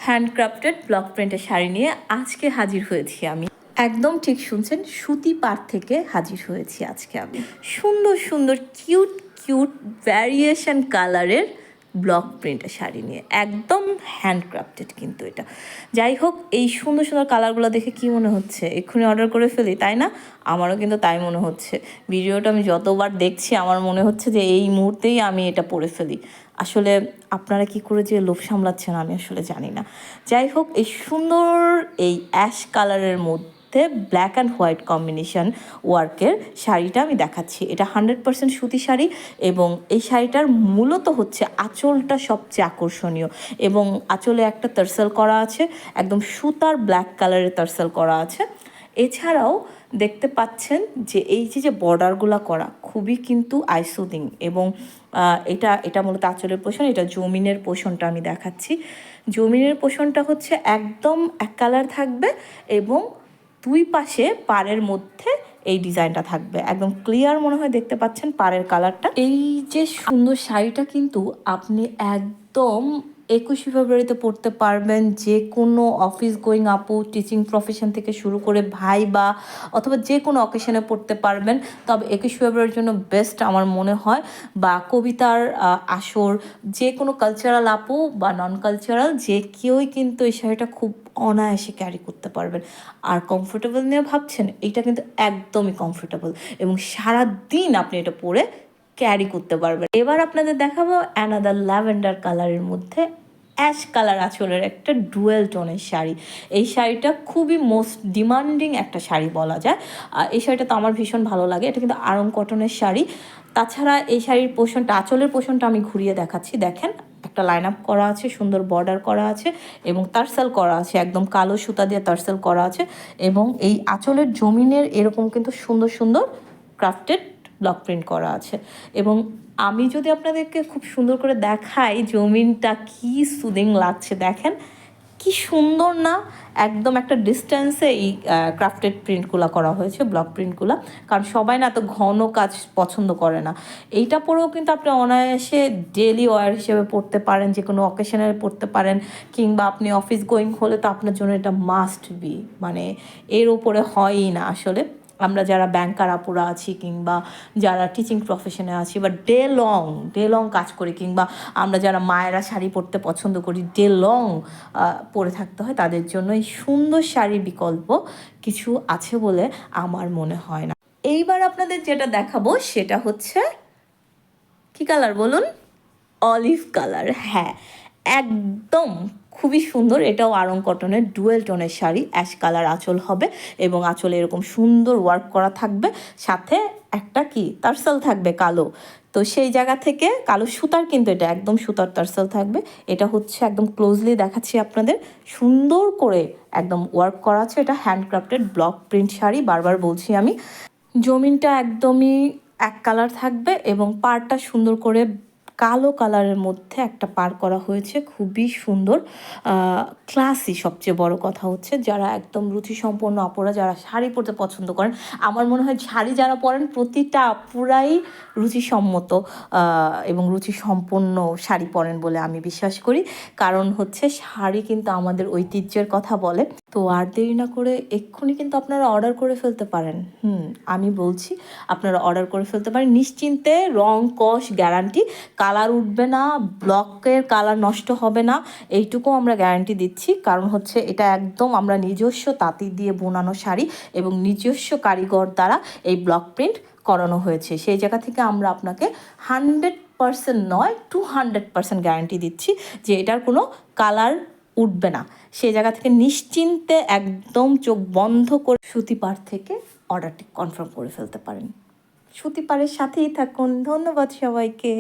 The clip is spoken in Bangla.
হ্যান্ডক্রাফটেড ব্লক প্রিন্টের শাড়ি নিয়ে আজকে হাজির হয়েছি আমি। একদম ঠিক শুনছেন, সুতি পাড় থেকে হাজির হয়েছি আজকে আমি। সুন্দর সুন্দর কিউট কিউট ভ্যারিয়েশন কালারের ব্লক প্রিন্টের শাড়ি নিয়ে, একদম হ্যান্ডক্রাফটেড কিন্তু এটা। যাই হোক, এই সুন্দর সুন্দর কালারগুলো দেখে কি মনে হচ্ছে এক্ষুনি অর্ডার করে ফেলি, তাই না? আমারও কিন্তু তাই মনে হচ্ছে। ভিডিওটা আমি যতবার দেখছি আমার মনে হচ্ছে যে এই মুহূর্তেই আমি এটা পরে ফেলি। আসলে আপনারা কি করে যে লোভ সামলাচ্ছেন আমি আসলে জানি না। যাই হোক, এই সুন্দর এই অ্যাশ কালারের মধ্যে ব্ল্যাক অ্যান্ড হোয়াইট কম্বিনেশন ওয়ার্কের শাড়িটা আমি দেখাচ্ছি। এটা 100% সুতি শাড়ি এবং এই শাড়িটার মূলত হচ্ছে আঁচলটা সবচেয়ে আকর্ষণীয় এবং আঁচলে একটা টার্সেল করা আছে, একদম সুতার ব্ল্যাক কালারের টার্সেল করা আছে। এছাড়াও দেখতে পাচ্ছেন যে এই যে বর্ডারগুলো করা খুবই কিন্তু আইসুদিং এবং এটা মূলত আঁচলের পোষণ। এটা জমিনের পোষণটা আমি দেখাচ্ছি। জমিনের পোষণটা হচ্ছে একদম এক কালার থাকবে এবং দুই পাশে পাড়ের মধ্যে এই ডিজাইনটা থাকবে, একদম ক্লিয়ার মনে হয় দেখতে পাচ্ছেন পাড়ের কালারটা। এই যে সুন্দর শাড়িটা কিন্তু আপনি একদম 21শে ফেব্রুয়ারিতে পড়তে পারবেন। যে কোনো অফিস গোয়িং আপু, টিচিং প্রফেশন থেকে শুরু করে ভাই বা অথবা যে কোনো অকেশনে পড়তে পারবেন। তবে 21শে ফেব্রুয়ারির জন্য বেস্ট আমার মনে হয়। বা কবিতার আসর, যে কোনো কালচারাল আপু বা নন কালচারাল যে কেউই কিন্তু এই শাড়িটা খুব অনায়াসে ক্যারি করতে পারবেন। আর কমফোর্টেবল নিয়ে ভাবছেন, এইটা কিন্তু একদমই কমফোর্টেবল এবং সারাদিন আপনি এটা পরে ক্যারি করতে পারবেন। এবার আপনাদের দেখাবো অ্যানাদার ল্যাভেন্ডার কালারের মধ্যে অ্যাশ কালার আঁচলের একটা ডুয়েল টোনের শাড়ি। এই শাড়িটা খুবই মোস্ট ডিমান্ডিং একটা শাড়ি বলা যায়। এই শাড়িটা তো আমার ভীষণ ভালো লাগে। এটা কিন্তু আরং কটনের শাড়ি। তাছাড়া এই শাড়ির পোষণটা, আঁচলের পোষণটা আমি ঘুরিয়ে দেখাচ্ছি। দেখেন, একটা লাইন আপ করা আছে, সুন্দর বর্ডার করা আছে এবং তারসেল করা আছে, একদম কালো সুতা দিয়ে তারসেল করা আছে এবং এই আঁচলের জমিনের এরকম কিন্তু সুন্দর সুন্দর ক্রাফটেড ব্লক প্রিন্ট করা আছে। এবং আমি যদি আপনাদেরকে খুব সুন্দর করে দেখাই জমিনটা কি সুদিং লাগছে, দেখেন কি সুন্দর না? একদম একটা ডিস্টেন্সে এই ক্রাফটেড প্রিন্টগুলো করা হয়েছে, ব্লক প্রিন্টগুলো। কারণ সবাই না এত ঘন কাজ পছন্দ করে না। এইটা পরেও কিন্তু আপনি অনায়াসে ডেলি ওয়্যার হিসেবে পরতে পারেন, যে কোনো অকেশনে পরতে পারেন, কিংবা আপনি অফিস গোয়িং হলে তো আপনার জন্য এটা মাস্ট বি, মানে এর ওপরে হয়ই না আসলে। আমরা যারা ব্যাংকার আপুরা আছি কিংবা যারা টিচিং প্রফেশনে আছি বা ডে লং কাজ করি, কিংবা আমরা যারা মায়েরা শাড়ি পরতে পছন্দ করি, ডে লং পরে থাকতে হয়, তাদের জন্য এই সুন্দর শাড়ির বিকল্প কিছু আছে বলে আমার মনে হয় না। এইবার আপনাদের যেটা দেখাবো সেটা হচ্ছে কি কালার বলুন? Olive colour. হ্যাঁ, একদম খুবই সুন্দর। এটাও আরং কটনের ডুয়েল টোনের শাড়ি। অ্যাশ কালার আঁচল হবে এবং আঁচলে এরকম সুন্দর ওয়ার্ক করা থাকবে, সাথে একটা কি তারসেল থাকবে কালো। তো সেই জায়গা থেকে কালো সুতার, কিন্তু এটা একদম সুতার তারসেল থাকবে। এটা হচ্ছে একদম ক্লোজলি দেখাচ্ছি আপনাদের, সুন্দর করে একদম ওয়ার্ক করা আছে। এটা হ্যান্ডক্রাফটেড ব্লক প্রিন্ট শাড়ি, বারবার বলছি আমি। জমিনটা একদমই এক কালার থাকবে এবং পাড়টা সুন্দর করে কালো কালারের মধ্যে একটা পার করা হয়েছে, খুবই সুন্দর ক্লাসি। সবচেয়ে বড় কথা হচ্ছে, যারা একদম রুচিসম্পন্ন আপুরা যারা শাড়ি পরতে পছন্দ করেন, আমার মনে হয় শাড়ি যারা পরেন প্রতিটা আপুরাই রুচিসম্মত এবং রুচিসম্পন্ন শাড়ি পরেন বলে আমি বিশ্বাস করি। কারণ হচ্ছে শাড়ি কিন্তু আমাদের ঐতিহ্যের কথা বলে। তো আর দেরি না করে এক্ষুনি কিন্তু আপনারা অর্ডার করে ফেলতে পারেন। আমি বলছি আপনারা অর্ডার করে ফেলতে পারেন নিশ্চিন্তে। রং কস গ্যারান্টি, কালার উঠবে না, ব্লকের কালার নষ্ট হবে না, এইটুকু আমরা গ্যারান্টি দিচ্ছি। কারণ হচ্ছে এটা একদম আমরা নিজস্ব তাঁতি দিয়ে বোনানো শাড়ি এবং নিজস্ব কারিগর দ্বারা এই ব্লক প্রিন্ট করানো হয়েছে। সেই জায়গা থেকে আমরা আপনাকে 100% নয় 200% গ্যারান্টি দিচ্ছি যে এটার কোনো কালার উঠবে না। সেই জায়গা থেকে নিশ্চিন্তে একদম চোখ বন্ধ করে সুতিপাড় থেকে অর্ডারটি কনফার্ম করে ফেলতে পারেন। সুতিপাড়ের সাথেই থাকুন। ধন্যবাদ সবাইকে।